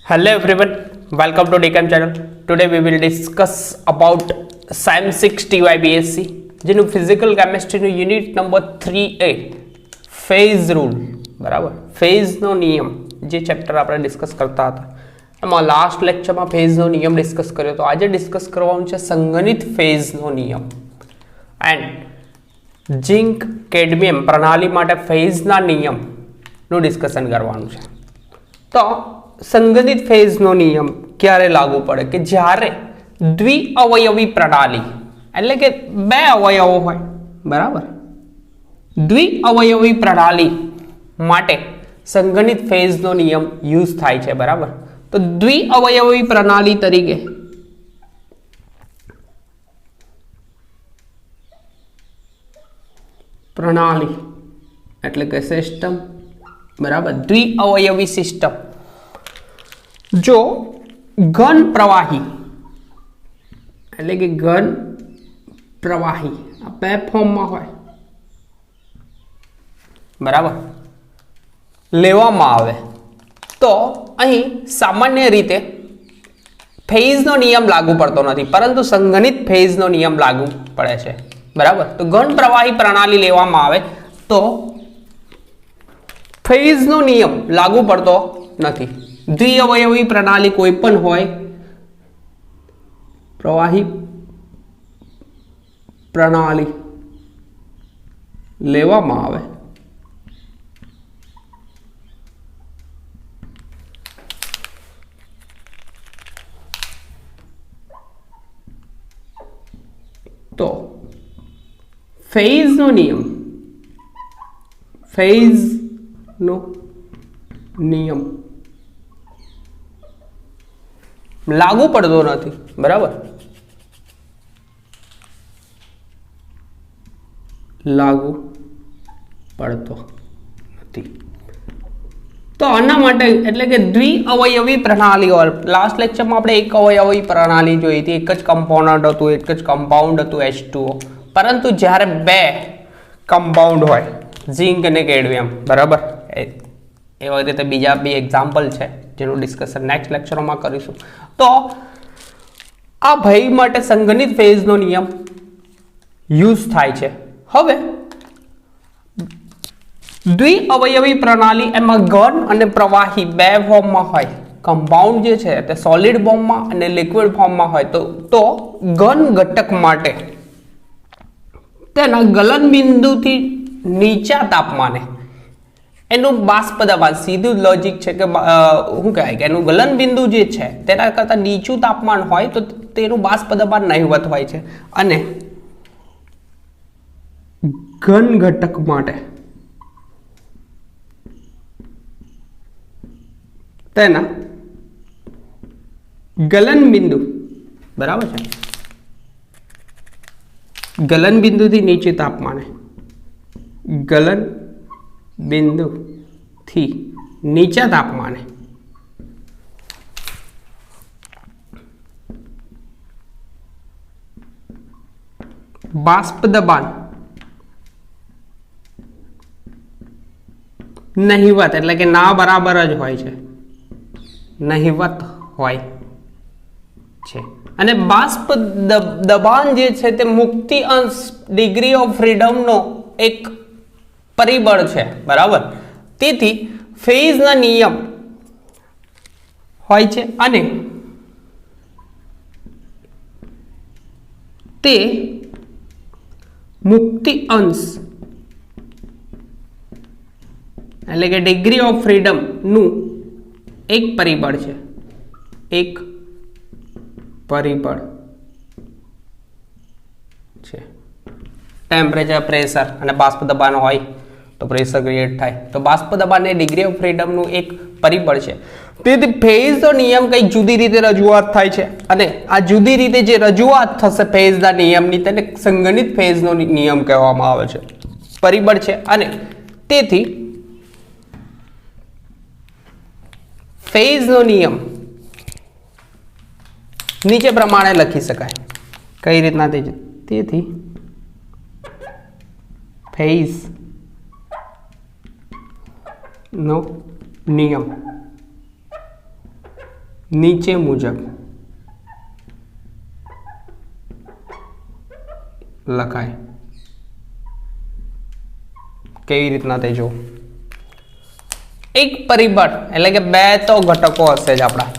Hello everyone, welcome to DCAM channel. Today we will discuss about SIM 6 TYBSc જેનું physical કેમિસ્ટ્રીનું unit number 3A phase rule બરાબર ફેઝનો નિયમ જે chapter આપણે ડિસ્કસ કરતા હતા એમાં લાસ્ટ લેક્ચરમાં ફેઝનો નિયમ ડિસ્કસ કર્યો તો આજે ડિસ્કસ કરવાનું છે સંગણિત ફેઝનો નિયમ એન્ડ ઝિંક કેડમિયમ પ્રણાલી માટે ફેઝના નિયમનું ડિસ્કશન કરવાનું છે. તો સંગણિત ફેઝનો નિયમ ક્યારે લાગુ પડે કે જ્યારે દ્વિઅવયવી પ્રણાલી એટલે કે બે અવયવો હોય બરાબર દ્વિઅવયવી પ્રણાલી માટે સંગણિત ફેઝનો નિયમ યુઝ થાય છે બરાબર. તો દ્વિઅવયવી પ્રણાલી તરીકે પ્રણાલી એટલે કે સિસ્ટમ બરાબર દ્વિઅવયવી સિસ્ટમ જો ઘન પ્રવાહી એટલે કે ઘન પ્રવાહી આ બે ફોર્મમાં હોય બરાબર લેવામાં આવે તો અહીં સામાન્ય રીતે ફેઝનો નિયમ લાગુ પડતો નથી પરંતુ સંગણિત ફેઝનો નિયમ લાગુ પડે છે બરાબર. તો ઘન પ્રવાહી પ્રણાલી લેવામાં આવે તો ફેઝનો નિયમ લાગુ પડતો નથી. દ્વિઅવયવી પ્રણાલી કોઈ પણ હોય પ્રવાહી પ્રણાલી લેવામાં આવે તો ફેઝનો નિયમ લાગુ પડતો નથી બરાબર લાગુ પડતો નથી. તો આના માટે એટલે કે દ્વિઅવયવી પ્રણાલીઓ લાસ્ટ લેક્ચરમાં આપણે એક અવયવી પ્રણાલી જોઈ હતી, એક જ કમ્પોનન્ટ હતું, એક જ કમ્પાઉન્ડ હતું H2O. પરંતુ જ્યારે બે કમ્પાઉન્ડ હોય ઝિંક અને કેડમિયમ બરાબર એવી રીતે બીજા બી એક્ઝામ્પલ છે જેનું ડિસ્કશન નેક્સ્ટ લેક્ચરોમાં કરીશું. તો આ ભાઈ માટે સંગણિત ફેઝનો નિયમ યુઝ થાય છે. હવે દ્વિઅવયવી પ્રણાલી એમાં ઘન અને પ્રવાહી બે ફોર્મમાં હોય. કમ્પાઉન્ડ જે છે તે સોલિડ ફોર્મમાં અને લિક્વિડ ફોર્મમાં હોય તો ઘન ઘટક માટે તેના ગલન બિંદુથી નીચા તાપમાને એનું બાષ્પ દબાણ સીધું લોજિક છે કે શું કહેવાય કે એનું ગલન બિંદુ જે છે તેના કરતાં નીચું તાપમાન હોય તો તેનું બાષ્પ દબાણ નહિવત હોય છે અને ઘન ઘટક માટે તેના ગલન બિંદુ બરાબર છે ગલન બિંદુથી નીચે તાપમાને ગલન બિંદુથી નીચા તાપમાને બાષ્પ દબાણ નહિવત એટલે કે ના બરાબર જ હોય છે નહિવત હોય છે. અને બાષ્પ દબાણ જે છે તે મુક્તિ અંશ ડિગ્રી ઓફ ફ્રીડમનો એક પરિબળ છે બરાબર. તેથી ફેઝના નિયમ હોય છે અને તે મુક્તિ અંશ એટલે કે ડિગ્રી ઓફ ફ્રીડમ નું એક પરિબળ છે એક પરિબળ છે. ટેમ્પરેચર પ્રેશર અને બાષ્પ દબાણ હોય તો પ્રેશર ક્રિએટ થાય તો બાષ્પ દબાણ એ ડિગ્રી ઓફ ફ્રીડમનું એક પરિબળ છે. તેથી ફેઝનો નિયમ કંઈક જુદી રીતે રજૂઆત થાય છે અને આ જુદી રીતે જે રજૂઆત થશે ફેઝના નિયમની તેને સંગણિત ફેઝનો નિયમ કહેવામાં આવે છે પરિબળ છે. અને તેથી ફેઝનો નિયમ નીચે પ્રમાણે લખી શકાય. કઈ રીતના? તેથી ફેઝ નો નિયમ નીચે મુજબ લખાય. કેવી રીતના તે જો એક પરિબળ એટલે કે બે તો ઘટકો હશે જ આપણા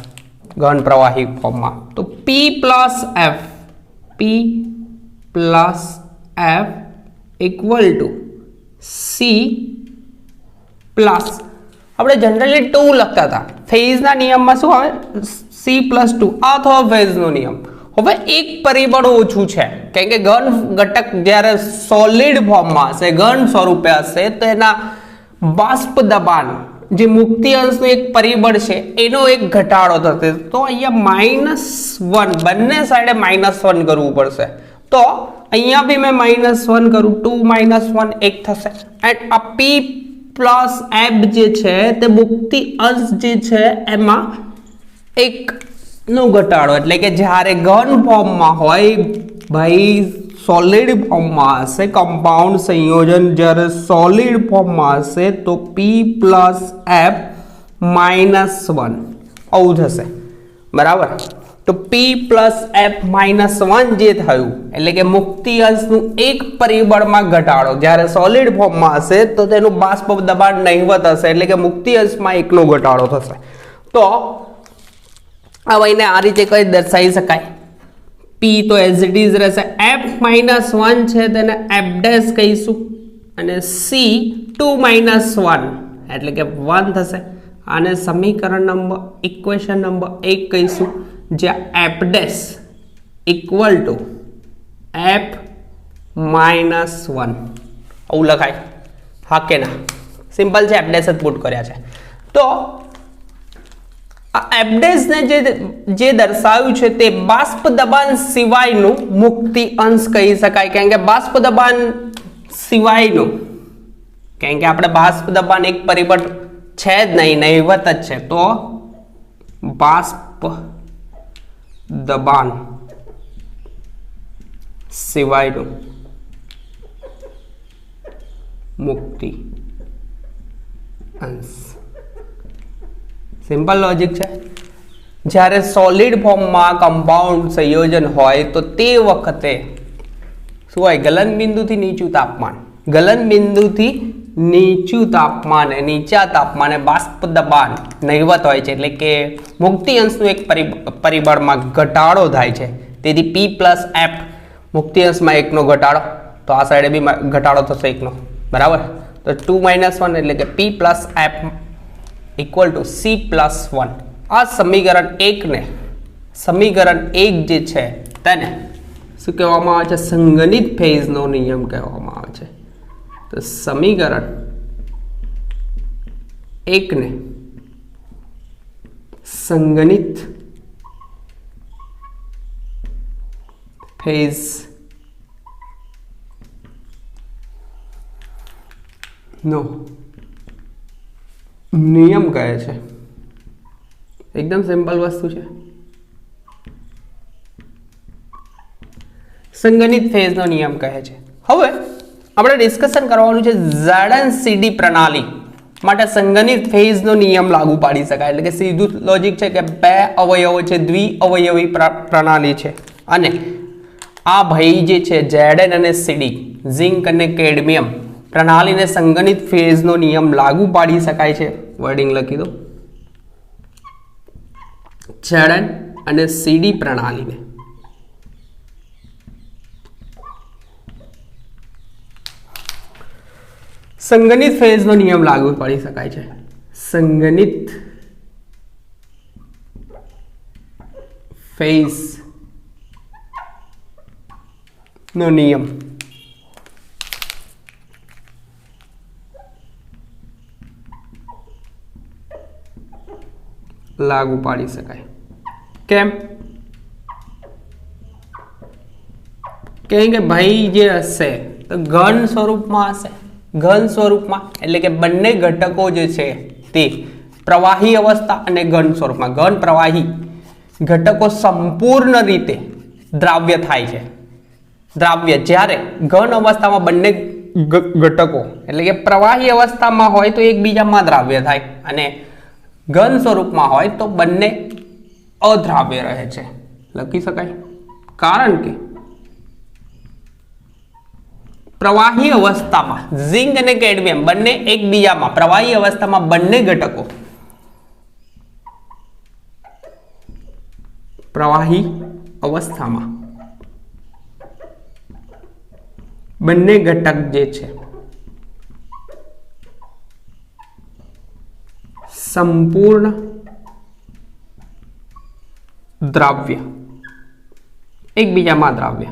ઘન પ્રવાહી ફોર્મમાં, તો P plus F equal to C plus, આપણે જનરલી 2 લખતા હતા. ફેઝના નિયમમાં શું આવે? C+2 આ થયો ફેઝનો નિયમ. હવે એક પરિબળ ઓછું છે, કારણ કે ઘન ઘટક જ્યારે સોલિડ ફોર્મમાં હશે, ઘન સ્વરૂપે હશે, તો એના બાષ્પ દબાણ જે મુક્તિ અંશનું એક પરિબળ છે એનો એક ઘટાડો થશે. તો અહીંયા -1 બંને સાઈડે -1 કરવું પડશે. તો અહીંયા બી મેં -1 કરું, 2 -1 1 થશે. એન્ડ આ P પ્લસ F જે છે તે મુક્તિ અંશ જે છે એમાં એક નો ઘટાડો, એટલે કે જ્યારે ઘન ફોર્મમાં હોય ભાઈ, સોલિડ ફોર્મમાં હશે, કમ્પાઉન્ડ સંયોજન જ્યારે સોલિડ ફોર્મમાં હશે તો P પ્લસ F -1 આવું થશે. બરાબર? તો P પ્લસ F -1 જે થયું એટલે કે મુક્તિ અંશનું એક પરિબળમાં ઘટાડો, જ્યારે સોલિડ ફોર્મમાં હશે તો તેનું બાષ્પ દબાણ નહિવત હશે, એટલે કે મુક્તિ અંશમાં એકનો ઘટાડો થશે. તો હવે એને આ રીતે કઈ દર્શાવી શકાય? P તો એઝ ઇટ ઇઝ રહેશે, F -1 છે તેને F ડેશ કહીશું, અને C 2 -1 એટલે કે 1 થશે. આને સમીકરણ નંબર ઇક્વેશન નંબર 1 કહીશું, જ્યાં F dash equal to F -1 આવું લખાય. હા કે ના? સિમ્પલ છે, F ડેશ જ પુટ કર્યા છે. તો F ડેશ ને જે દર્શાવ્યું છે તે બાષ્પ દબાણ સિવાયનું મુક્તિ અંશ કહી શકાય, કારણ કે બાષ્પ દબાણ સિવાયનું, કારણ કે આપણે બાષ્પ દબાણ એક પરિબળ છે જ નહીં, નહિવત જ છે. તો બાષ્પ દબાણ સિવાયનું મુક્તિ અંશ. સિમ્પલ લોજિક છે. જ્યારે સોલિડ ફોર્મમાં કમ્પાઉન્ડ સંયોજન હોય તો તે વખતે શું હોય? ગલન બિંદુથી નીચું તાપમાન, ગલન બિંદુથી નીચું તાપમાન, નીચા તાપમાને બાષ્પ દબાણ નહિવત હોય છે, એટલે કે મુક્તિ અંશનું એક પરિબળમાં ઘટાડો થાય છે. તેથી P પ્લસ F મુક્તિ અંશમાં એકનો ઘટાડો, તો આ સાઈડે બી ઘટાડો થશે એકનો. બરાબર? તો 2 -1 એટલે કે P plus F equal to C plus 1. આ સમીકરણ 1 ને સમીકરણ 1 જે છે તેને શું કહેવામાં આવે છે? સંગણિત ફેઝનો નિયમ કહેવામાં આવે છે. તો સમીકરણ 1 ને સંગણિત ફેઝ નો નિયમ કહે છે. એકદમ સિમ્પલ વસ્તુ છે. સંગણિત ફેઝનો નિયમ કહે છે. હવે આપણે ડિસ્કશન કરવાનું છે ZNCD પ્રણાલી માટે સંગણિત ફેઝનો નિયમ લાગુ પાડી શકાય, એટલે કે સીધું લોજિક છે કે બે અવયવો છે, દ્વિઅવયવી પ્રણાલી છે, અને આ ભાઈ જે છે Zn અને Cd, ઝિંક અને કેડમિયમ પ્રણાલીને સંગણિત ફેઝનો નિયમ લાગુ પાડી શકાય છે. વર્ડિંગ લખી દો. Zn અને Cd પ્રણાલીને સંગણિત ફેઝનો નિયમ લાગુ પાડી શકાય છે. સંગણિત ફેઝ નો નિયમ લાગુ પાડી શકાય. કેમ? કે ભાઈ જે હશે તો ઘન સ્વરૂપમાં હશે. ઘન સ્વરૂપમાં એટલે કે બંને ઘટકો જે છે તે પ્રવાહી અવસ્થા અને ઘન સ્વરૂપમાં, ઘન પ્રવાહી ઘટકો સંપૂર્ણ રીતે દ્રાવ્ય થાય છે. દ્રાવ્ય જ્યારે ઘન અવસ્થામાં બંને ઘટકો એટલે કે પ્રવાહી અવસ્થામાં હોય તો એકબીજામાં દ્રાવ્ય થાય, અને ઘન સ્વરૂપમાં હોય તો બંને અદ્રાવ્ય રહે છે, લખી શકાય. કારણ કે પ્રવાહી અવસ્થામાં ઝિંક અને કેડમિયમ બંને એકબીજામાં પ્રવાહી અવસ્થામાં બંને ઘટકો પ્રવાહી અવસ્થામાં બંને ઘટક જે છે સંપૂર્ણ દ્રાવ્ય એકબીજામાં દ્રાવ્ય,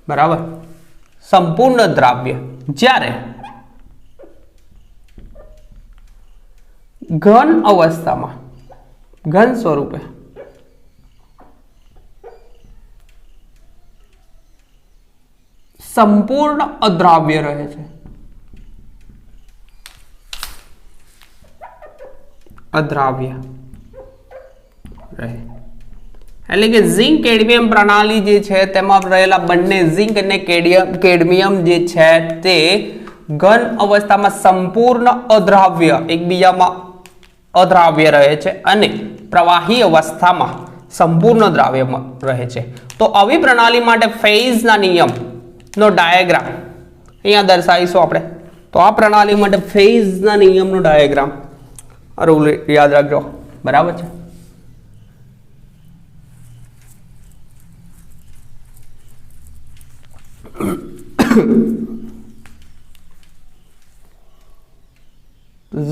બરાબર, સંપૂર્ણ દ્રાવ્ય. જ્યારે ઘન અવસ્થામાં ઘન સ્વરૂપે સંપૂર્ણ અદ્રાવ્ય રહે છે, અદ્રાવ્ય રહે. એટલે કે ઝિંક કેડમિયમ પ્રણાલી જે છે તેમાં રહેલા બંને ઝિંક અને કેડમિયમ જે છે તે ઘન અવસ્થામાં સંપૂર્ણ અદ્રાવ્ય એકબીજામાં અદ્રાવ્ય રહે છે અને પ્રવાહી અવસ્થામાં સંપૂર્ણ દ્રાવ્યમાં રહે છે. તો આવી પ્રણાલી માટે ફેઝના નિયમનો ડાયાગ્રામ અહીંયા દર્શાવીશું આપણે. તો આ પ્રણાલી માટે ફેઝના નિયમનો ડાયાગ્રામ રૂલ યાદ રાખજો, બરાબર છે.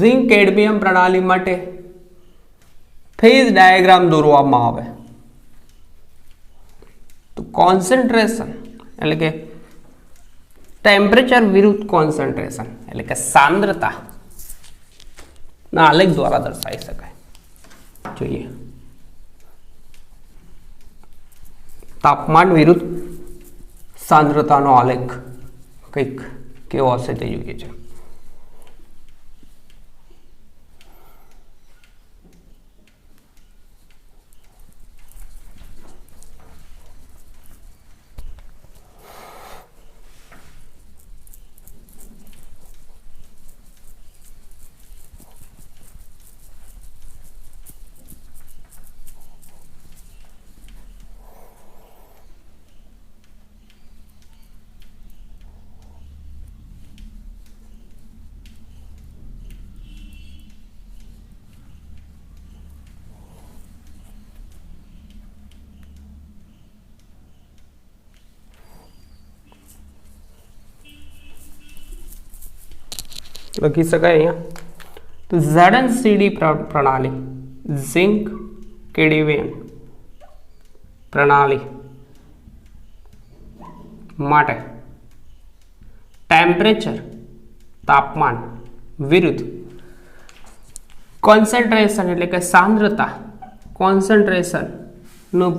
ઝિંક કેડમિયમ પ્રણાલી માટે ફેઝ ડાયાગ્રામ દોરવામાં આવે તો કોન્સન્ટ્રેશન એટલે કે ટેમ્પરેચર વિરુદ્ધ કોન્સન્ટ્રેશન એટલે કે સાંદ્રતા ના આલેખ દ્વારા દર્શાવી શકાય. જોઈએ તાપમાન વિરુદ્ધ સાંદ્રતાનો આલેખ કંઈક કેવો હશે તે જોઈએ છે. લખી શકાય અહીંયા તો ZnCD પ્રણાલી ઝિંક કેડમિયમ પ્રણાલી માટે ટેમ્પરેચર તાપમાન વિરુદ્ધ કોન્સન્ટ્રેશન એટલે કે સાંદ્રતા કોન્સન્ટ્રેશન નું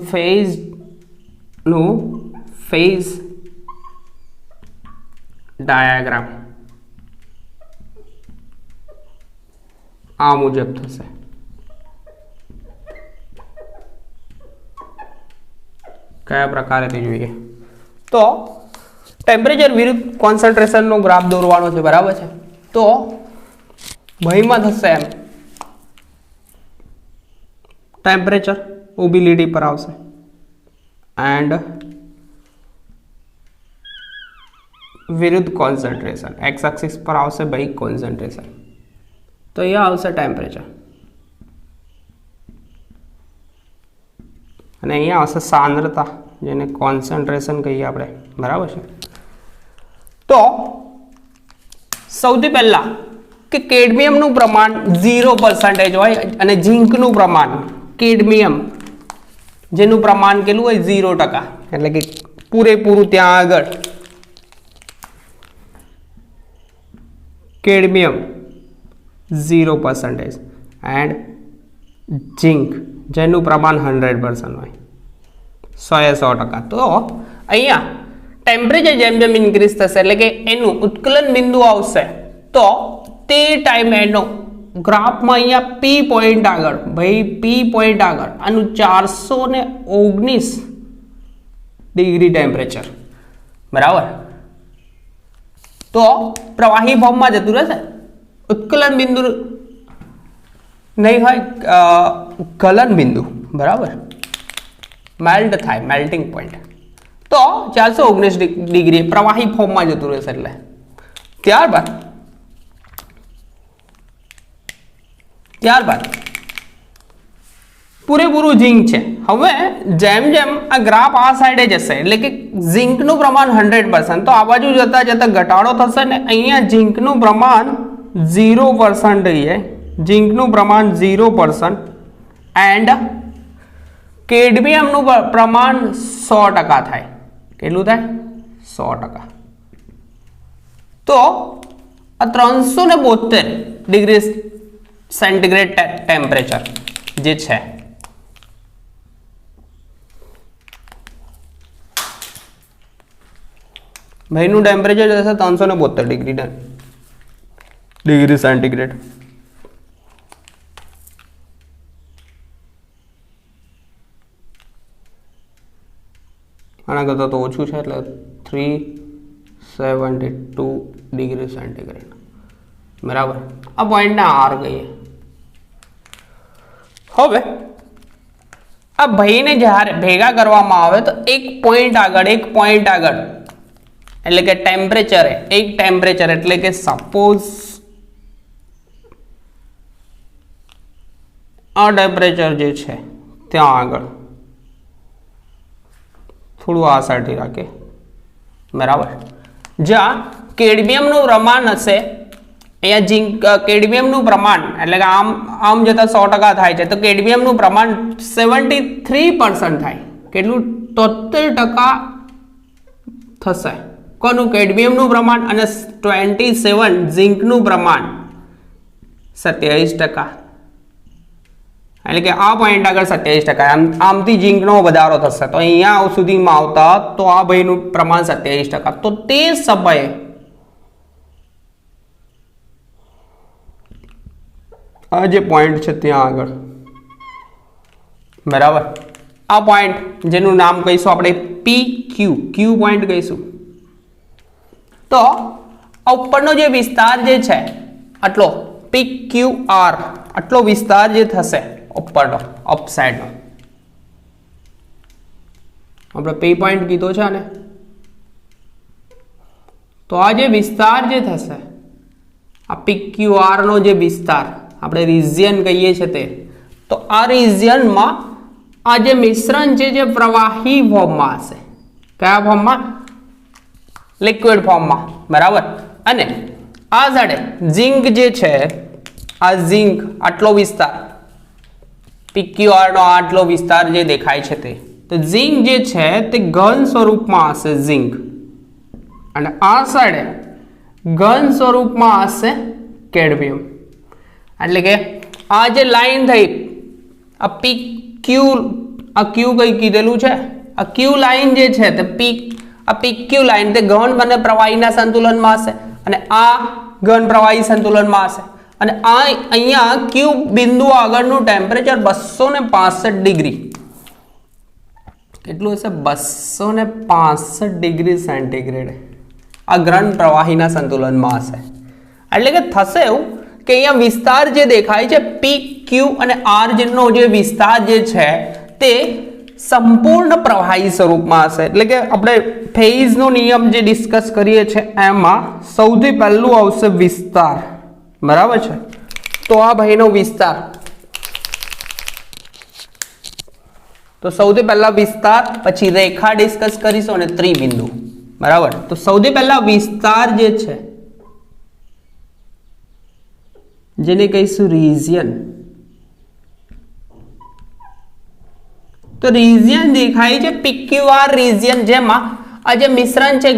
ફેઝ ડાયાગ્રામ આ મુજબ થશે. કયા પ્રકારે તે જોઈએ તો ટેમ્પરેચર વિરુદ્ધ કોન્સન્ટ્રેશન નો ગ્રાફ દોરવાનો છે, બરાબર છે. તો વહીમાં થશે એમ ટેમ્પરેચર ઊભી લીટી પર આવશે એન્ડ વિરુદ્ધ કોન્સન્ટ્રેશન એક્સ એક્સિસ પર આવશે ભાઈ કોન્સન્ટ્રેશન. તો અહીંયા આવશે ટેમ્પરેચર અને અહીંયા આવશે સાંદ્રતા જેને કોન્સન્ટ્રેશન કહીએ આપણે, બરાબર છે. તો સૌથી પહેલા કે કેડમિયમનું પ્રમાણ 0% હોય અને ઝિંકનું પ્રમાણ કેડમિયમ જેનું પ્રમાણ કેટલું હોય 0%, એટલે કે પૂરેપૂરું ત્યાં આગળ કેડમિયમ 0% એન્ડ ઝિંક જેનું પ્રમાણ 100% હોય 100%. તો અહીંયા ટેમ્પરેચર જેમ જેમ ઇન્ક્રીઝ થશે એટલે કે એનું ઉત્કલન બિંદુ આવશે તો તે ટાઈમે એનો ગ્રાફમાં અહીંયા પી પોઈન્ટ આગળ ભાઈ પી પોઈન્ટ આગળ આનું 419 ડિગ્રી ટેમ્પરેચર, બરાબર. તો પ્રવાહી ભાવમાં જતું રહેશે. ઉત્કલન બિંદુ નહીં હોય ગલન બિંદુ, બરાબર, મેલ્ટ થાય, મેલ્ટિંગ પોઈન્ટ, તો 419 ડિગ્રી પ્રવાહી ફોર્મમાં જતું રહેશે. એટલે ત્યારબાદ પૂરેપૂરું ઝીંક છે. હવે જેમ જેમ આ ગ્રાફ આ સાઈડે જશે એટલે કે ઝીંકનું પ્રમાણ 100%, તો આ બાજુ જતા જતા ઘટાડો થશે ને અહીંયા ઝીંકનું પ્રમાણ 0% થઈ જાય, ઝીંકનું પ્રમાણ 0% એન્ડ કેડમિયમનું પ્રમાણ 100% થાય. કેટલું થાય? 100%. તો આ 372 ડિગ્રી સેન્ટીગ્રેડ ટેમ્પરેચર જે છે ભાઈનું ટેમ્પરેચર જશે 372 ડિગ્રી સેન્ટીગ્રેડ. આના કરતાં તો ઓછું છે એટલે 372 ડિગ્રી સેન્ટીગ્રેડ, બરાબર. આ પોઈન્ટને આર કહીએ. હવે આ ભાઈને જ્યારે ભેગા કરવામાં આવે તો એક પોઈન્ટ આગળ એટલે કે ટેમ્પરેચર, એક ટેમ્પરેચર એટલે કે સપોઝ આ ટેમ્પરેચર જે છે ત્યાં આગળ થોડું આ સાઈડથી રાખે, બરાબર, જ્યાં કેડમિયમનું પ્રમાણ હશે, અહીંયા ઝીંક કેડમિયમનું પ્રમાણ એટલે કે આમ જતા 100% થાય છે, તો કેડમિયમનું પ્રમાણ 73% થાય. કેટલું? 73% થશે. કોનું? કેડમિયમનું પ્રમાણ. અને 27 ઝીંકનું પ્રમાણ 27%, એટલે કે આ પોઈન્ટ આગળ 27%. આમથી ઝીંકનો વધારો થશે તો અહીંયા સુધીમાં આવતા તો આ ભાઈનું પ્રમાણ 27%. તો તે સમયે આ જે પોઈન્ટ છે ત્યાં આગળ, બરાબર, આ પોઈન્ટ જેનું નામ કહીશું આપણે ક્યુ પોઈન્ટ કહીશું. તો આ ઉપરનો જે વિસ્તાર જે છે આટલો PQR, આટલો વિસ્તાર જે થશે ઉપરનો, અપસાઇડનો, આપણે P પોઈન્ટ કીધો છે ને, તો આ જે વિસ્તાર જે થશે, આ PQR નો જે વિસ્તાર આપણે રિજિયન કહીએ છીએ તે, તો આ રિજિયનમાં આ જે મિશ્રણ છે જે પ્રવાહી ફોર્મમાં હશે. કયા ફોર્મમાં? લિક્વિડ ફોર્મમાં, બરાબર. અને આ સાઈડે ઝીંક જે છે, આ ઝીંક આટલો વિસ્તાર PQR નો આટલો વિસ્તાર જે દેખાય છે તે, તો ઝીંક જે છે તે ઘન સ્વરૂપમાં હશે ઝીંક, અને આ સાઈડે ઘન સ્વરૂપમાં હશે કેડમિયમ. એટલે કે આ જે લાઈન થઈ આ PQ, આ ક્યુ કઈ કીધેલું છે, આ ક્યુ લાઈન જે છે તે આ PQ લાઈન તે ઘન અને પ્રવાહીના સંતુલનમાં હશે, અને આ ઘન પ્રવાહી સંતુલનમાં હશે. અને આ અહીંયા ક્યુ બિંદુ આગળનું ટેમ્પરેચર 265 ડિગ્રી, કેટલું હશે? 265 ડિગ્રી સેન્ટીગ્રેડ આ ઘન પ્રવાહીના સંતુલનમાં હશે. એટલે કે થશે એવું કે અહીંયા વિસ્તાર જે દેખાય છે PQ અને R નો જે વિસ્તાર જે છે તે સંપૂર્ણ પ્રવાહી સ્વરૂપમાં હશે. એટલે કે આપણે ફેઝનો નિયમ જે ડિસ્કસ કરીએ છીએ એમાં સૌથી પહેલું આવશે વિસ્તાર, બરાબર છે. તો આ ભાઈનો વિસ્તાર, તો સૌથી પહેલા વિસ્તાર, પછી રેખા ડિસ્કસ કરીશું અને ત્રિબિંદુ, બરાબર. તો સૌથી પહેલા વિસ્તાર જે છે જેને કહીશું રિજિયન. તો રિજિયન દેખાય છે PQR રિજિયન, જેમાં આ જે મિશ્રણ છે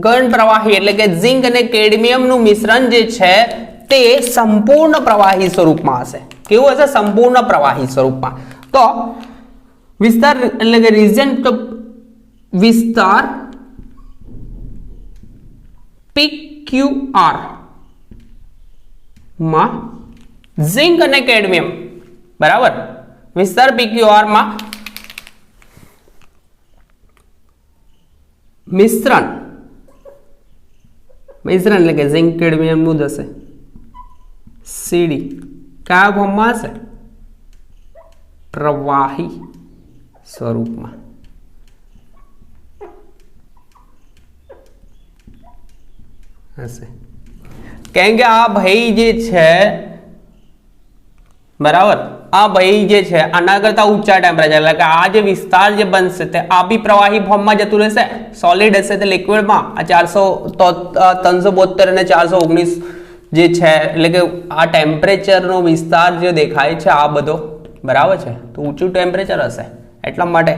ઘન પ્રવાહી એટલે કે ઝિંક અને કેડમિયમનું મિશ્રણ જે છે તે સંપૂર્ણ પ્રવાહી સ્વરૂપમાં હશે. કેવું હશે? સંપૂર્ણ પ્રવાહી સ્વરૂપમાં. તો વિસ્તાર એટલે કે રિજિયન, તો વિસ્તાર PQR માં ઝિંક અને કેડમિયમ, બરાબર. વિસ્તાર PQR માં મિશ્રણ એટલે કે ઝિંક કેડમિયમ નું હશે CD, કયા ફોર્મમાં હશે? પ્રવાહી સ્વરૂપમાં હશે. કેમ કે આ ભાઈ જે છે બરાબર, આ ભાઈ જે છે આના કરતા ઊંચા ટેમ્પરેચર એટલે કે આ જે વિસ્તાર જે બનશે તે આ બી પ્રવાહી ફોર્મમાં જતું રહેશે, સોલિડ હશે તે લિક્વિડમાં. આ 372 અને 419 જે છે એટલે કે આ ટેમ્પરેચરનો વિસ્તાર જે દેખાય છે આ બધો બરાબર છે, તો ઊંચું ટેમ્પરેચર હશે એટલા માટે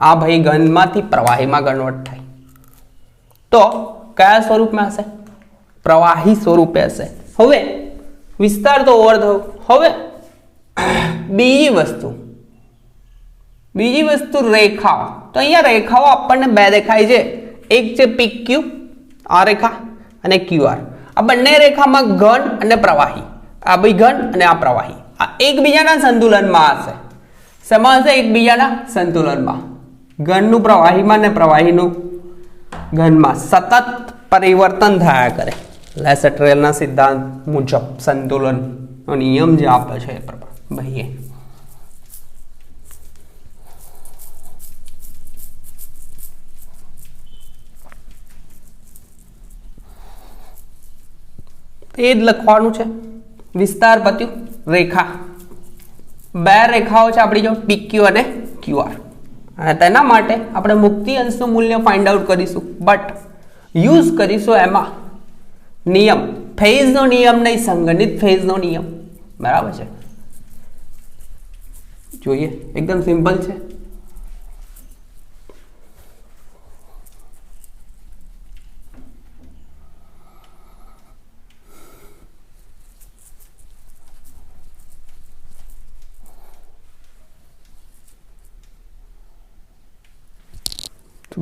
આ ભાઈ ઘનમાંથી પ્રવાહીમાં કન્વર્ટ થાય. તો કયા સ્વરૂપમાં હશે? પ્રવાહી સ્વરૂપે હશે. હવે વિસ્તાર તો ઓવર થયો. હવે બીજી વસ્તુ રેખાઓ. તો અહીંયા રેખાઓ આપણને બે દેખાય છે, એક છે PQ આ રેખા અને QR. આ બંને રેખામાં ઘન અને પ્રવાહી, આ ભાઈ ઘન અને આ પ્રવાહી, આ એકબીજાના સંતુલનમાં હશે. શેમાં હશે? એકબીજાના સંતુલનમાં. ઘનનું પ્રવાહીમાં ને પ્રવાહીનું ઘનમાં સતત પરિવર્તન થયા કરે. લેસેટ્રેલના સિદ્ધાંત મુજબ સંતુલનનો નિયમ જે આપે છે એ પ્રમાણે ભાઈએ એ જ લખવાનું છે. વિસ્તાર પત્યું. રેખા, બે રેખાઓ છે આપણી જો PQ અને QR, અને તેના માટે આપણે મુક્તિ અંશનું મૂલ્ય ફાઇન્ડ આઉટ કરીશું, બટ યુઝ કરીશું એમાં નિયમ, ફેઝનો નિયમ નહીં, સંગણિત ફેઝનો નિયમ. બરાબર છે? જોઈએ, એકદમ સિમ્પલ છે.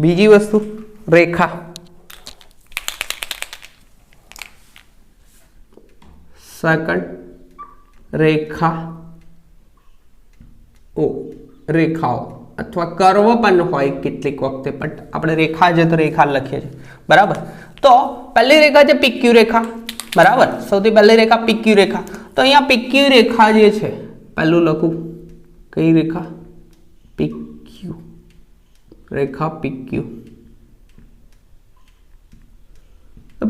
બીજી વસ્તુ રેખા, સેકન્ડ રેખાઓ અથવા કર્વ પણ હોય કેટલીક વખતે, પણ આપણે રેખા છે તો રેખા લખીએ છીએ. બરાબર? તો પહેલી રેખા છે PQ રેખા. બરાબર? સૌથી પહેલી રેખા PQ રેખા. તો અહીંયા PQ રેખા જે છે પહેલું લખું, કઈ રેખા? PQ રેખા.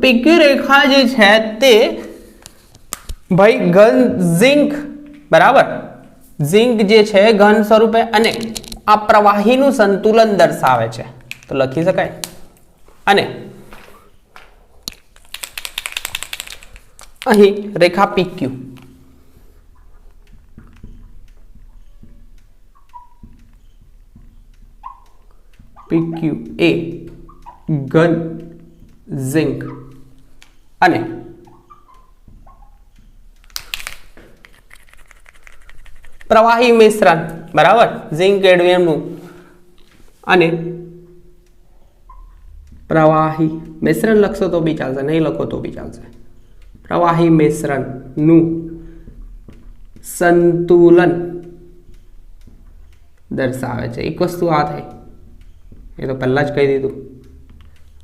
PQ રેખા જે છે તે ભાઈ ઘન ઝિંક, બરાબર, ઝિંક જે છે ઘન સ્વરૂપે અને આ પ્રવાહીનું સંતુલન દર્શાવે છે, તો લખી શકાય. અને અહીં રેખા PQ, એ ઘન ઝિંક અને પ્રવાહી મિશ્રણ. બરાબર? ઝિંક કેડમિયમનું અને પ્રવાહી મિશ્રણ લખશો તો બી ચાલશે, નહીં લખો તો બી ચાલશે. પ્રવાહી મિશ્રણનું સંતુલન દર્શાવે છે. એક વસ્તુ આ થઈ, એ તો પહેલા જ કહી દીધું.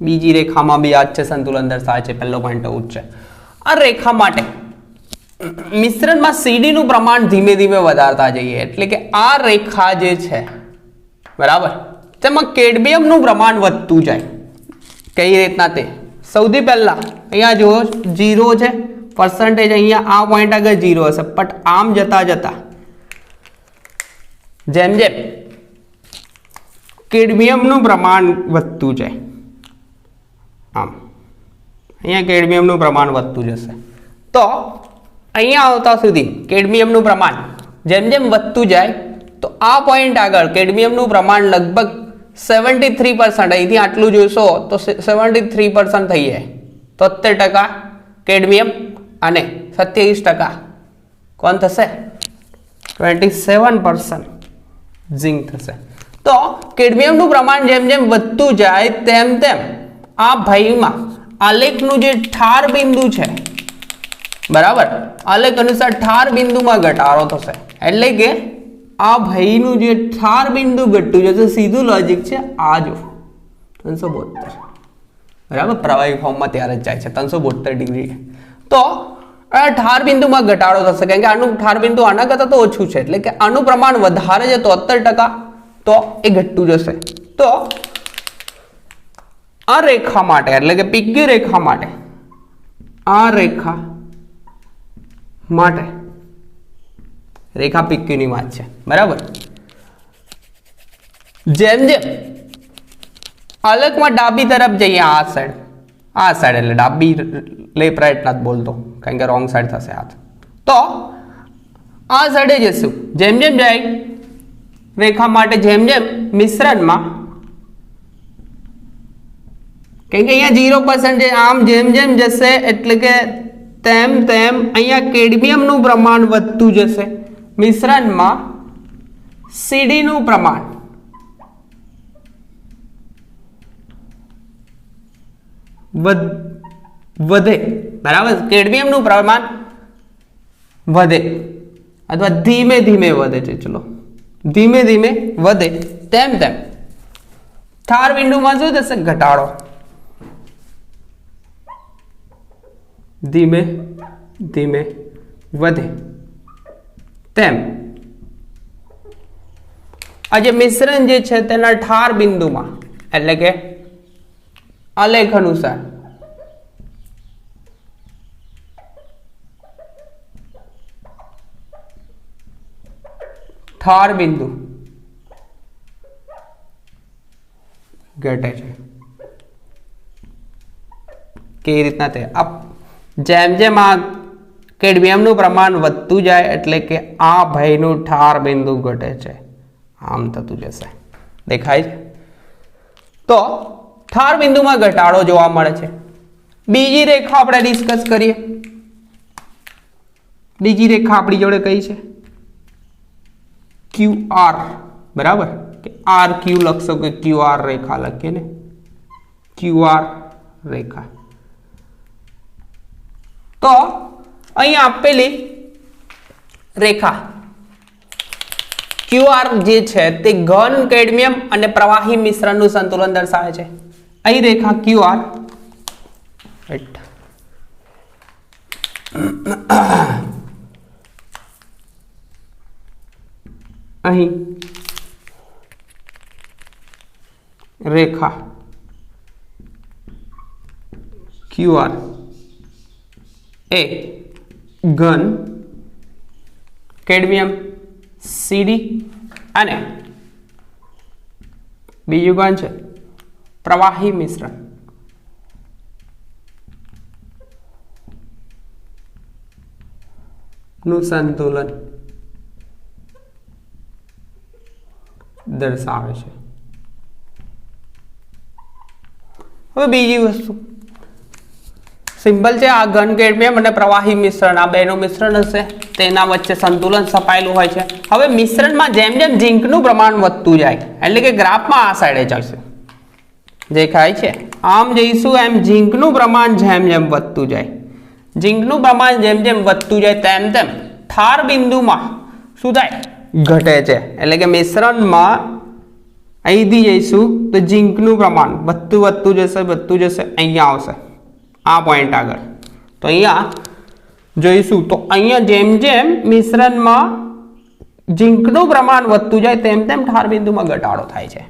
બીજી રેખામાં બી આ જ છે, સંતુલન દર્શાવે છે. પહેલો પોઈન્ટ આવું જ છે. આ રેખા માટે મિશ્રણમાં CD નું પ્રમાણ ધીમે ધીમે વધારતા જઈએ, એટલે કે આ રેખા જે છે બરાબર, તેમાં કેડમિયમનું પ્રમાણ વધતું જાય. કઈ રીતના? તે સૌથી પહેલા અહીંયા જુઓ 0 છે પર્સન્ટેજ, અહીંયા આ પોઈન્ટ આગળ 0 હશે, બટ આમ જતા જતા જેમ જેમ કેડમિયમનું પ્રમાણ વધતું જાય, આમ અહીંયા કેડમિયમનું પ્રમાણ વધતું જશે. તો અહીંયા આવતા સુધી કેડમિયમનું પ્રમાણ જેમ જેમ વધતું જાય તો આ પોઈન્ટ આગળ કેડમિયમનું પ્રમાણ લગભગ 73%, અહીંથી આટલું જોશો તો 73% થઈ જાય. 73% કેડમિયમ અને 27% કોણ થશે? 27% ઝિંક થશે. તો કેડમિયમનું પ્રમાણ જેમ જેમ વધતું જાય તેમ તેમ આ ભાઈમાં આલેખનું જે ઠાર બિંદુ છે, બરાબર, આલેખ અનુસાર ઠાર બિંદુમાં ઘટાડો થશે. એટલે કે આ ભાઈનું જે ઠાર બિંદુ ઘટતું જશે. સીધું લોજિક છે. આ જો 372, બરાબર, પ્રવાહી ફોર્મમાં ત્યારે જ જાય છે 372 ડિગ્રી. તો આ ઠાર બિંદુમાં ઘટાડો થશે કારણ કે આનું ઠાર બિંદુ આના કરતાં તો ઓછું છે એટલે કે આનું પ્રમાણ વધારે છે 73%, તો એ ઘટતું જશે. તો આ રેખા માટે એટલે કે પીક્યુ રેખા માટે, આ રેખા માટે રેખા પીક્યુની વાત છે, બરાબર. જેમ જેમ અલગમાં ડાબી તરફ જઈએ, આ સાઈડ એટલે ડાબી લેફ્ટ રાઈટ નથી બોલતો કારણ કે રોંગ સાઈડ થશે હાથ, તો આ સાઈડે જશું. જેમ જેમ જાય રેખા માટે, જેમ જેમ મિશ્રણમાં, કારણ કે અહીંયા 0% છે, આમ જેમ જેમ જશે એટલે કે તેમ તેમ અહીંયા કેડમિયમનું પ્રમાણ વધતું જશે. મિશ્રણમાં સીડીનું પ્રમાણ વધે, બરાબર. કેડમિયમનું પ્રમાણ વધે અથવા ધીમે ધીમે વધે છે, ચલો ધીમે ધીમે વધે, તેમ તેમ ઠાર બિંદુમાં શું થશે? ઘટાડો. ધીમે ધીમે વધે તેમ આ જે મિશ્રણ જે છે તેના ઠાર બિંદુમાં એટલે કે આલેખ અનુસાર ઠાર બિંદુ ઘટે છે. કેવી રીતના? તે જેમ જેમ આ કેડમિયમનું પ્રમાણ વધતું જાય એટલે કે આ ભાઈનું ઠાર બિંદુ ઘટે છે, આમ થતું જશે. દેખાય છે? તો ઠાર બિંદુમાં ઘટાડો જોવા મળે છે. બીજી રેખા આપણે ડિસ્કસ કરીએ. બીજી રેખા આપણી જોડે કઈ છે? QR, બરાબર. કે આર ક્યુ લખશો કે QR રેખા લખીએ ને, QR રેખા. તો અહીં આપેલી રેખા QR જે છે તે ઘન કેડમિયમ અને પ્રવાહી મિશ્રણનું સંતુલન દર્શાવે છે. અહીં રેખા QR અહીં રેખા QR એ ઘન કેડમિયમ સીડી અને બીજું ઘન છે પ્રવાહી મિશ્રણ નું સંતુલન દર્શાવે છે. હવે બીજી વસ્તુ સિમ્પલ છે. આ ઘન કેડમિયમ અને પ્રવાહી મિશ્રણ, આ બેનું મિશ્રણ હશે, તેના વચ્ચે સંતુલન સ્થપાયેલું હોય છે. હવે મિશ્રણમાં જેમ જેમ ઝીંકનું પ્રમાણ વધતું જાય એટલે કે ગ્રાફમાં આ સાઈડે ચાલશે, દેખાય છે? આમ જઈશું એમ ઝીંકનું પ્રમાણ જેમ જેમ વધતું જાય, ઝીંકનું પ્રમાણ જેમ જેમ વધતું જાય તેમ તેમ ઠાર બિંદુમાં શું થાય? ઘટે છે. એટલે કે મિશ્રણમાં અહીંથી જઈશું તો ઝીંકનું પ્રમાણ વધતું જશે, અહીંયા આવશે આ પોઈન્ટ આગળ. તો અહીંયા જોઈશું તો અહીંયા જેમ જેમ મિશ્રણમાં ઝીંકનું પ્રમાણ વધતું જાય તેમ તેમ ઠાર બિંદુમાં ઘટાડો થાય છે.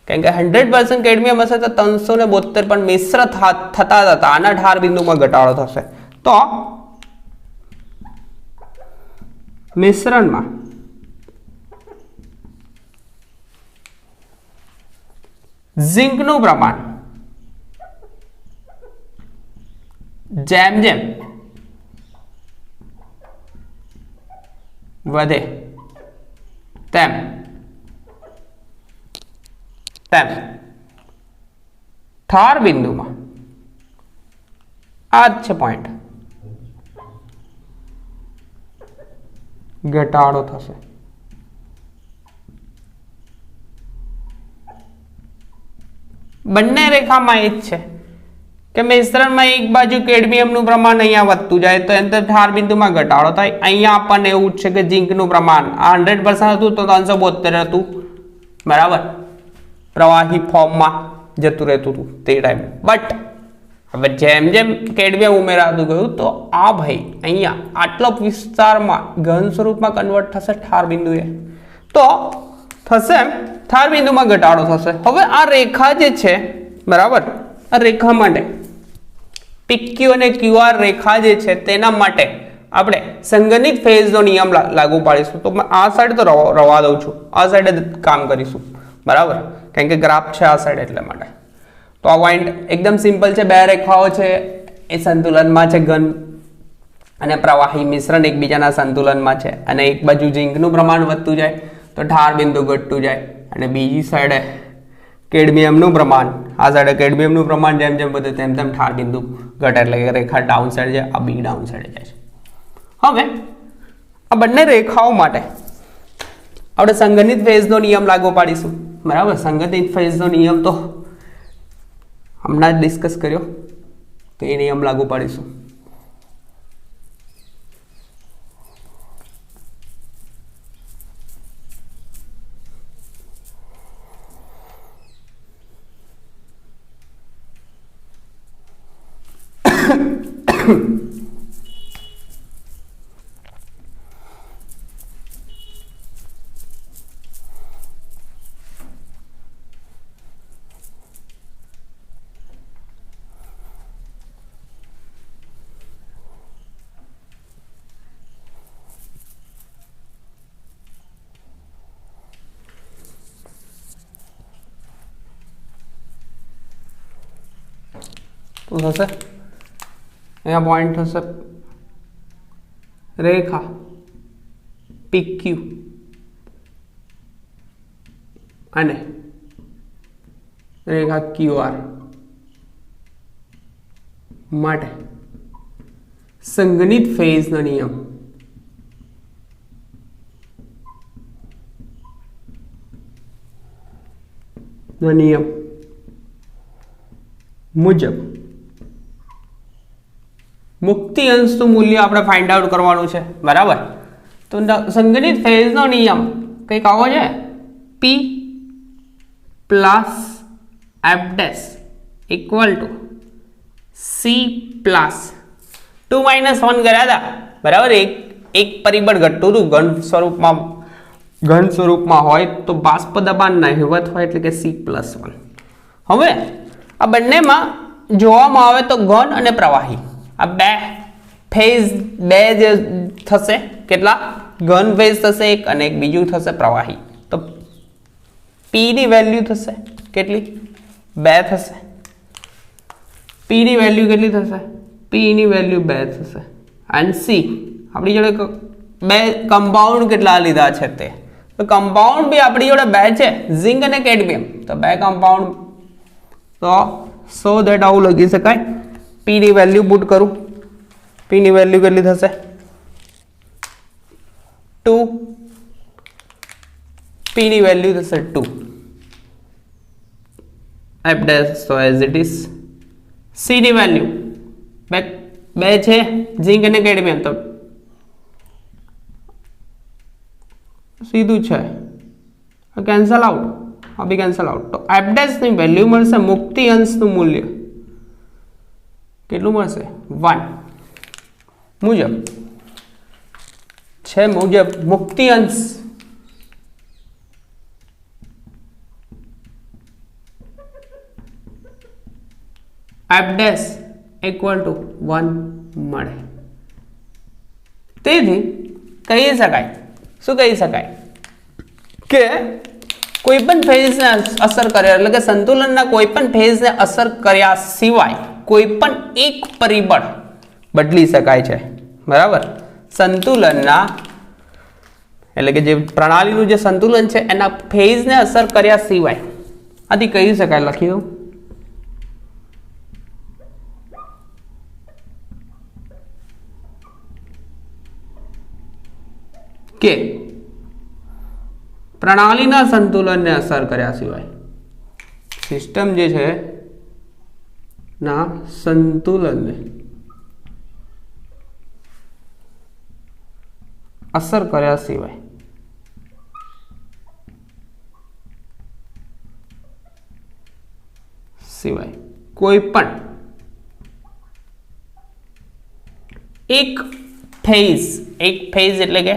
કારણ કે 100% કેડમિયમ હશે તો 372 પણ મિશ્ર થતા આના ઠાર બિંદુમાં ઘટાડો થશે. તો મિશ્રણમાં ઝીંકનું પ્રમાણ જેમ જેમ વધે તેમ તેમ ઠાર બિંદુમાં આ જ છે પોઈન્ટ, ઘટાડો થશે. બંને રેખામાં એ જ છે કે મિશ્રણમાં એક બાજુ કેડમિયમનું પ્રમાણ અહીંયા વધતું જાય તો એમ ઠાર બિંદુમાં ઘટાડો થાય. અહીંયા આપણને એવું જ છે કે ઝીંકનું પ્રમાણ આ 100% હતું તો 372 હતું, બરાબર, પ્રવાહી ફોર્મમાં જતું રહેતું હતું તે ટાઈમે. બટ હવે જેમ જેમ કેડમિયમ ઉમેરાતું ગયું તો આ ભાઈ અહીંયા આટલો વિસ્તારમાં ઘન સ્વરૂપમાં કન્વર્ટ થશે ઠાર બિંદુએ, તો થશે એમ ઠાર બિંદુમાં ઘટાડો થશે. હવે આ રેખા જે છે બરાબર, આ રેખા માટે PQ અને QR રેખા જે છે તેના માટે આપણે સંગણિત ફેઝનો નિયમ લાગુ પાડીશું. તો આ સાઈડ તો રવા દઉં છું, આ સાઈડ કામ કરીશું બરાબર, કારણ કે ગ્રાફ છે આ સાઈડ એટલે માટે. તો આ પોઈન્ટ એકદમ સિમ્પલ છે, બે રેખાઓ છે એ સંતુલનમાં છે, ઘન અને પ્રવાહી મિશ્રણ એકબીજાના સંતુલનમાં છે, અને એક બાજુ ઝીંકનું પ્રમાણ વધતું જાય તો ઠાર બિંદુ ઘટતું જાય, અને બીજી સાઈડે કેડમિયમનું પ્રમાણ, આ સાઈડે કેડમિયમનું પ્રમાણ જેમ જેમ વધે તેમ તેમ ઠાર બિંદુ ઘટે, એટલે કે રેખા ડાઉન સાઈડ જાય, આ બી ડાઉન સાઈડ જાય છે. હવે આ બંને રેખાઓ માટે આપણે સંગણિત ફેઝનો નિયમ લાગુ પાડીશું બરાબર. સંગણિત ફેઝનો નિયમ તો હમણાં જ ડિસ્કસ કર્યો, તો એ નિયમ લાગુ પાડીશું. થશે અહીંયા પોઈન્ટ થશે રેખા PQ અને રેખા QR માટે સંગણિત ફેઝનો નિયમ મુજબ મુક્તિ અંશનું મૂલ્ય આપણે ફાઇન્ડ આઉટ કરવાનું છે બરાબર. તો સંગણિત ફેઝનો નિયમ કંઈક આવો છે, P plus F dash equal to C plus 2 - 1 કર્યા હતા બરાબર. એક પરિબળ ઘટતું હતું ઘન સ્વરૂપમાં હોય તો બાષ્પ દબાણ નહિવત હોય, એટલે કે C+1. હવે આ બંનેમાં જોવામાં આવે તો ઘન અને પ્રવાહી આ બે ફેઝ બે જે થશે, કેટલા ઘન ફેઝ થશે એક, અને એક બીજું થશે પ્રવાહી. તો P ની વેલ્યુ થશે કેટલી, 2 થશે. P ની વેલ્યુ કેટલી થશે, P ની વેલ્યુ 2 થશે. અને C આપણી જોડે બે કમ્પાઉન્ડ કેટલા લીધા છે તે, તો કમ્પાઉન્ડ બી આપણી જોડે 2 છે, ઝિંક અને કેડમિયમ. તો 2 કમ્પાઉન્ડ, તો સો ધેટ આવું લખી શકાય. P ની વેલ્યુ પુટ કરું, P ની વેલ્યુ કેટલી થશે 2, P ની વેલ્યુ થશે 2. F dash so as it is. C ની વેલ્યુ બે છે, ઝિંક અને કેડમિયમ, તો સીધું છે કેન્સલ આઉટ, આ બી કેન્સલ આઉટ. તો F dash ની વેલ્યુ મળશે, મુક્તિ અંશનું મૂલ્ય કેટલું મળશે 1 મુજબ છે, મુજબ મુક્તિ અંશ F dash equal to 1 મળે. તેથી કહી શકાય, શું કહી શકાય કે કોઈ પણ ફેઝને અસર કર્યા, એટલે કે સંતુલનના કોઈ પણ ફેઝને અસર કર્યા સિવાય કોઈ પણ એક પરિબળ બદલી શકાય છે બરાબર. સંતુલનના એટલે કે જે પ્રણાલીનું જે સંતુલન છે એના ફેઝને અસર કર્યા સિવાય, આથી કહી શકાય, લખી દઉં કે પ્રણાલીના સંતુલનને અસર કર્યા સિવાય, સિસ્ટમ જે છે ના સંતુલનને અસર કર્યા સિવાય કોઈ પણ એક ફેઝ એટલે કે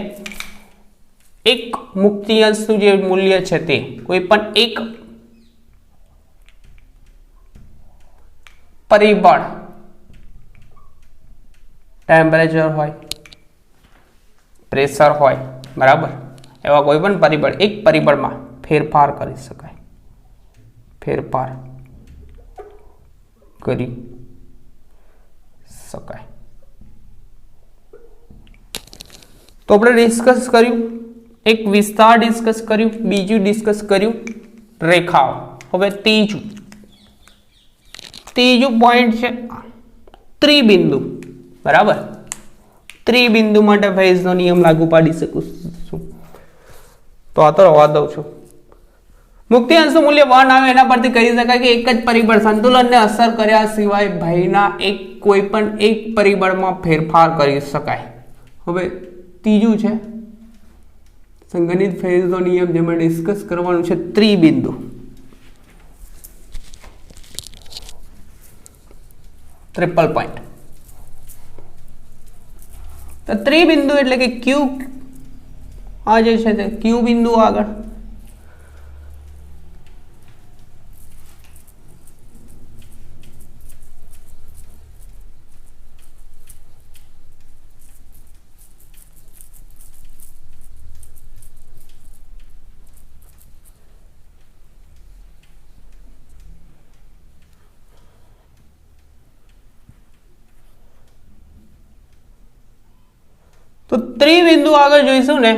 એક મુક્તિ અંશનું જે મૂલ્ય છે તે કોઈ પણ એક પરિબળ ટેમ્પરેચર હોય, પ્રેશર હોય, બરાબર, એવા કોઈ પણ પરિબળ એક પરિબળમાં ફેરફાર કરી શકાય, ફેરફાર કરી શકાય. તો આપણે ડિસ્કસ કર્યું, એક વિસ્તાર ડિસ્કસ કર્યું, બીજું ડિસ્કસ કર્યું રેખાઓ. હવે ત્રીજું પોઈન્ટ છે ત્રિબિંદુ, બરાબર. ત્રિબિંદુ માટે ફેઝનો નિયમ લાગુ પાડી શકું છું. તો આ તો રવા દઉં છું. મુક્તિ અંશનું મૂલ્ય 1 આવે એના પરથી કહી શકાય કે એક જ પરિબળ સંતુલનને અસર કર્યા સિવાય ભાઈના કોઈ પણ એક પરિબળમાં ફેરફાર કરી શકાય. હવે ત્રીજું છે સંગણિત ફેઝનો નિયમ, જેમાં ડિસ્કસ કરવાનું છે ત્રિબિંદુ. Triple point. તો ત્રિબિંદુ એટલે કે ક્યુ, આ જે છે તે ક્યુ બિંદુ આગળ તો ત્રિબિંદુ આગળ જોઈશું ને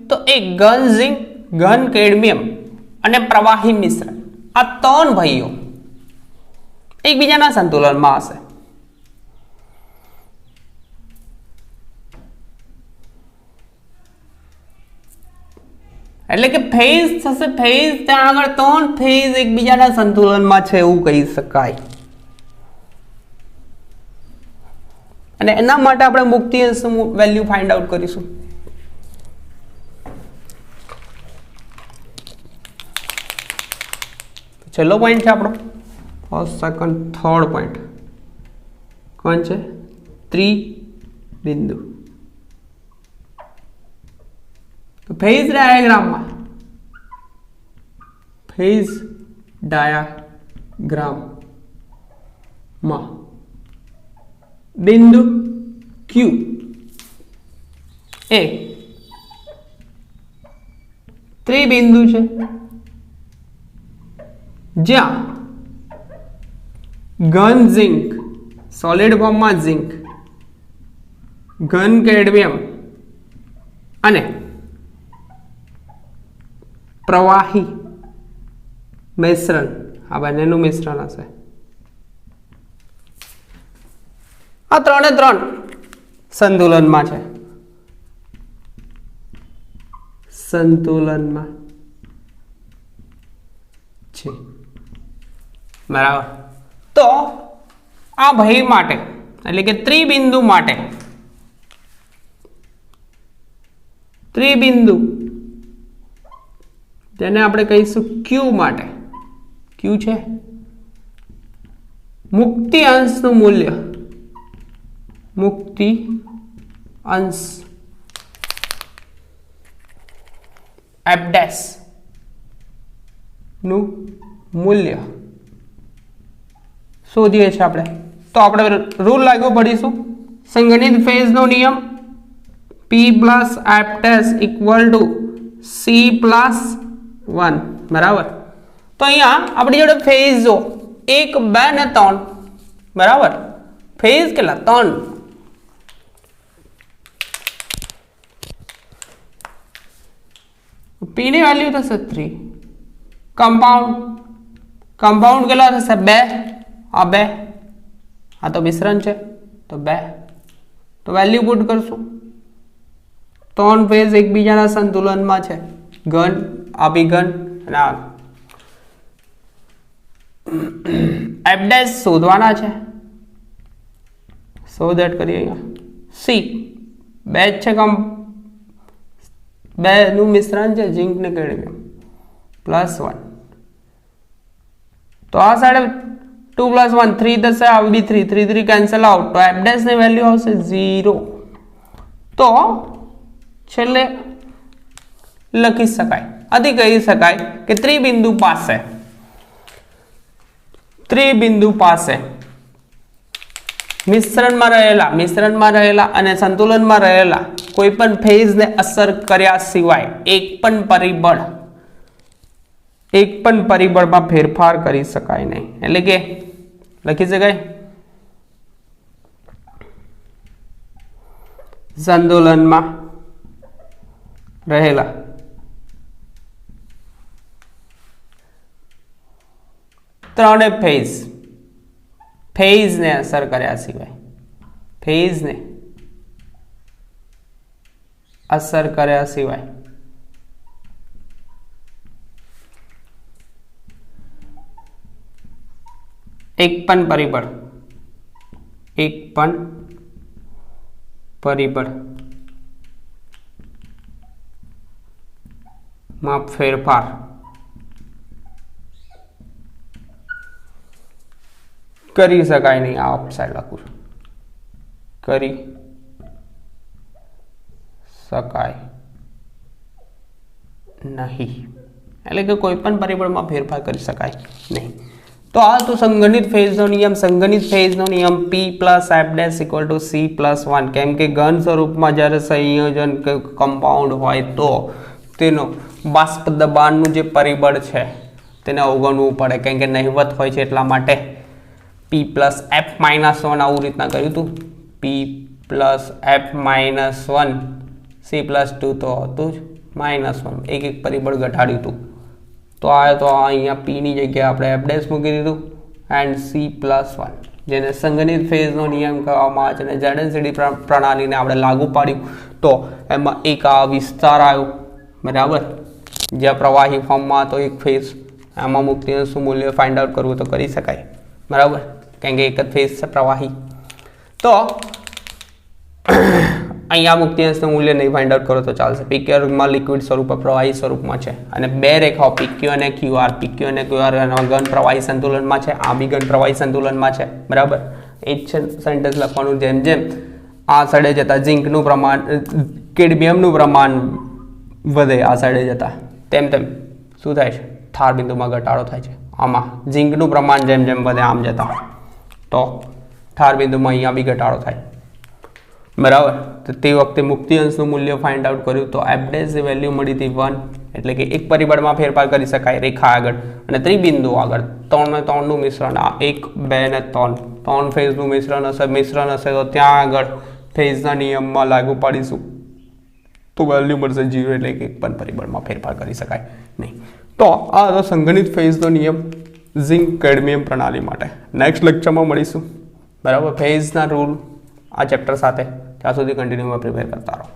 તો એક ઘન ઝિંક, ઘન કેડમિયમ અને પ્રવાહી મિશ્રણ, આ ત્રણ ભાઈઓ એકબીજાના સંતુલનમાં હશે. એટલે કે ફેઝ થશે, ફેઝ ત્યાં આગળ ત્રણ ફેઝ એકબીજાના સંતુલનમાં છે એવું કહી શકાય. અને એના માટે આપણે મુક્તિ અંશનું વેલ્યુ ફાઇન્ડ આઉટ કરીશું. છેલ્લો પોઈન્ટ છે આપણો, ફર્સ્ટ, સેકન્ડ, થર્ડ પોઈન્ટ કોણ છે? ત્રિબિંદુ. તો ફેઝ ડાયાગ્રામમાં બિંદુ Q એ ત્રિબિંદુ છે જ્યાં ઘન ઝિંક, સોલિડ ફોર્મમાં ઝિંક, ઘન કેડમિયમ અને પ્રવાહી મિશ્રણ, આ બંનેનું મિશ્રણ હશે. આ ત્રણે ત્રણ સંતુલનમાં છે, સંતુલનમાં છે, બરાબર. તો આ ભાઈ માટે એટલે કે ત્રિબિંદુ માટે, ત્રિબિંદુ જેને આપણે કહીશું Q માટે, Q છે મુક્તિ અંશનું મૂલ્ય, મુક્તિ અંશ F' નું મૂલ્ય શોધીએ છીએ આપણે. તો આપણે રૂલ લાગુ પડીશું, સંગણિત ફેઝનો નિયમ P plus F' equal to C plus 1, બરાબર. તો અહીંયા આપણી જોડે ફેઝ જો 1, 2 ને 3, બરાબર. ફેઝ કેટલા? 3. P ની વેલ્યુ થશે 3. કમ્પાઉન્ડ કેટલા થશે? 2. આ 2, આ તો મિશ્રણ છે તો 2. તો વેલ્યુ પુટ કરશું. 3 ફેઝ એકબીજાના સંતુલનમાં છે, ઘન, અભિઘન અને આ F' શોધવાના છે. સો દેટ કરીએ અહીંયા C 2 છે, 2 નું મિશ્રણ છે ઝિંક ને કેડમિયમ પ્લસ 1. તો આ સાઈડ 2 + 1 3 થશે, આ બી 3 3 3 કેન્સલ આઉટ. તો F' ની વેલ્યુ આવશે 0. તો છેલ્લે લખી શકાય, આથી કહી શકાય કે ત્રિબિંદુ પાસે મિશ્રણમાં રહેલા અને સંતુલનમાં રહેલા કોઈ પણ ફેઝને અસર કર્યા સિવાય એક પણ પરિબળમાં ફેરફાર કરી શકાય નહીં. એટલે કે લખી શકાય સંતુલનમાં રહેલા ત્રણે ફેઝને અસર કર્યા સિવાય એક પણ પરિબળ માં ફેરફાર કરી શકાય નહીં. આ ઓફસાઇડ લખું છું, કરી શકાય નહીં, એટલે કે કોઈ પણ પરિબળમાં ફેરફાર કરી શકાય નહીં. તો આ તો સંગણિત ફેઝનો નિયમ P + F' = C + 1. કેમ કે ઘન સ્વરૂપમાં જ્યારે સંયોજન કમ્પાઉન્ડ હોય તો તેનો બાષ્પ દબાણનું જે પરિબળ છે તેને અવગણવું પડે, કેમ કે નહિવત હોય છે. એટલા માટે P + F - 1 આવું રીતના કર્યું હતું. P + F - 1 C + 2 તો હતું જ -1, એક પરિબળ ઘટાડ્યું હતું. તો અહીંયા P ની જગ્યાએ આપણે F' મૂકી દીધું એન્ડ C + 1, જેને સંગણિત ફેઝનો નિયમ કહેવામાં આવે છે. અને ZNCD પ્રણાલીને આપણે લાગુ પાડ્યું તો એમાં એક આ વિસ્તાર આવ્યો, બરાબર, જ્યાં પ્રવાહી ફોર્મમાં હતો એક ફેઝ. આમાં મુક્તિ અંશનું મૂલ્ય ફાઇન્ડ આઉટ કરવું તો કરી શકાય, બરાબર, કેમ કે એક જ ફેઝ છે પ્રવાહી. તો અહીંયા મુક્તિ અંશનું મૂલ્ય નહીં ફાઇન્ડ આઉટ કરો તો ચાલશે. PQRમાં લિક્વિડ સ્વરૂપ પ્રવાહી સ્વરૂપમાં છે અને બે રેખાઓ PQ અને QR ઘન પ્રવાહી સંતુલનમાં છે, આ બી ઘન પ્રવાહી સંતુલનમાં છે, બરાબર. એ જ છે સેન્ટેન્સ લખવાનું. જેમ જેમ આ સાઈડે જતા ઝિંકનું પ્રમાણ, કેડમિયમનું પ્રમાણ વધે આ સાઈડે જતા, તેમ શું થાય છે? ઠાર બિંદુમાં ઘટાડો થાય છે. આમાં ઝિંકનું પ્રમાણ જેમ જેમ વધે આમ જતા તો ઠાર બિંદુમાં અહીંયા બી ઘટાડો થાય, બરાબર. તો તે વખતે મુક્તિ અંશનું મૂલ્ય ફાઇન્ડ આઉટ કર્યું તો F' વેલ્યુ મળી હતી 1, એટલે કે એક પરિબળમાં ફેરફાર કરી શકાય રેખા આગળ અને ત્રિબિંદુ આગળ 3 ને 3 નું મિશ્રણ, આ 1, 2 ને 3 ફેઝનું મિશ્રણ હશે તો ત્યાં આગળ ફેઝના નિયમમાં લાગુ પાડીશું તો વેલ્યુ મળશે 0, એટલે કે એક પણ પરિબળમાં ફેરફાર કરી શકાય નહીં. તો આ હતો સંગણિત ફેઝનો નિયમ ઝિંક કેડમિયમ પ્રણાલી માટે. નેક્સ્ટ લેક્ચરમાં મળીશું, બરાબર, ફેઝના રૂલ આ ચેપ્ટર સાથે. ત્યાં સુધી કન્ટિન્યુમાં પ્રિપેર કરતા રહો.